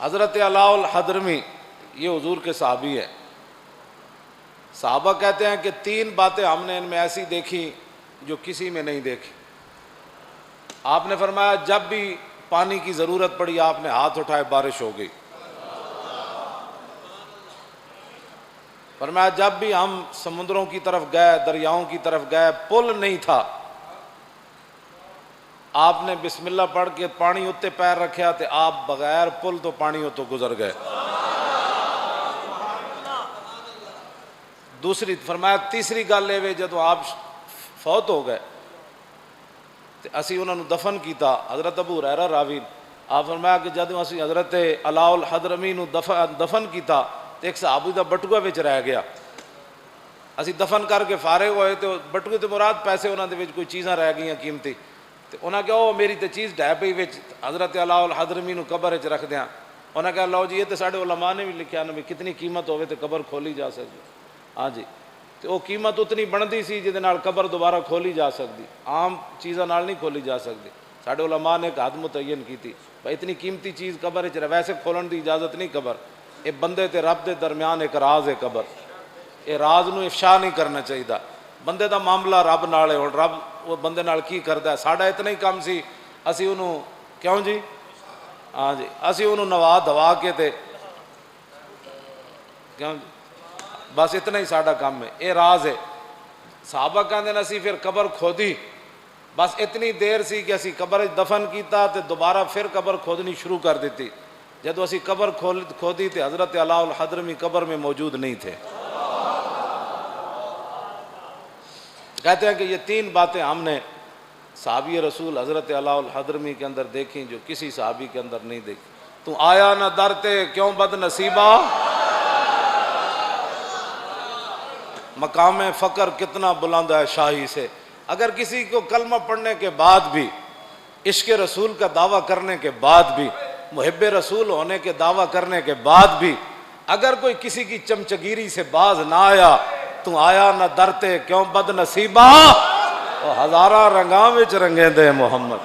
हज़रत अलाउल हदरमी ये हुजूर के सहाबी हैं। सहाबा कहते हैं कि 3 बातें हमने इनमें ऐसी देखी जो किसी में नहीं देखी। आपने फरमाया जब भी पानी की ज़रूरत पड़ी आपने हाथ उठाए, बारिश हो गई। फरमाया जब भी हम समुद्रों की तरफ गए, दरियाओं की तरफ गए, पुल नहीं था, आपने बिस्मिल्लाह पढ़ के पानी उत्ते पैर रखा तो आप बगैर पुल तो पानी उत्तो गुजर गए। दूसरी फरमाया तीसरी गल ये जो आप फौत हो गए तो असी उन्होंने दफन किया। हज़रत अबू हुरैरा रावी आप फरमाया कि जदों असी हज़रत अलाउल हदरमी नूं दफन किया तो एक सहाबी का बटुआ विच रह गया। असी दफन करके फारे होए तो बटुए तो मुराद पैसे उन्होंने कोई चीज़ां रह गई कीमती, तो उन्हें कहा मेरी तो चीज़ ढह पई विच हज़रत अलाउल हदरमी नूं कबर च रख दियाँ। उन्हें कहा लो जी ये तो साढ़े उलमा ने भी लिखा ना भी कितनी कीमत होवे तो कबर खोली जा सकती। हाँ जी, तो वो कीमत उतनी बनती सी जिहदे नाल कबर दोबारा खोली जा सकती, आम चीज़ों नाल नहीं खोली जा सकती। साढ़े उलमा ने एक हद मुतयन की भाई इतनी कीमती चीज़ कबर च वैसे खोलन की इजाज़त नहीं। कबर ये बंदे ते रब के दरम्यान एक राज है। कबर ये राज नूं इफशा नहीं करना चाहिए। बंदे का मामला रब नाल है। हुण रब वो बंदे नाल की करता है, साडा इतना ही काम सी असी उन्होंने क्यों जी, हाँ जी, असी उन्होंने नवा दवा के ते क्यों जी, बस इतना ही साडा काम है। ये राज है। सहाबा कहते हैं असी फिर कबर खोदी, बस इतनी देर सी कि असी कबर दफन किया तो दोबारा फिर कबर खोदनी शुरू कर दी। जब असी कबर खोदी तो हज़रत अलाउल हदरमी कबर में मौजूद नहीं थे। कहते हैं कि ये 3 बातें हमने सहाबी रसूल हज़रत अलाउल हदरमी के अंदर देखी जो किसी सहाबी के अंदर नहीं देखी। तू आया न दरते क्यों बदनसीबा, मकाम फ़क्र कितना बुलंद है शाही से। अगर किसी को कलमा पढ़ने के बाद भी, इश्क रसूल का दावा करने के बाद भी, मुहिब्बे रसूल होने के दावा करने के बाद भी अगर कोई किसी की चमचगिरी से बाज ना आया, तू आया न दरते क्यों बदनसीबा, हज़ारा रंगा विच रंगे दे मोहम्मद।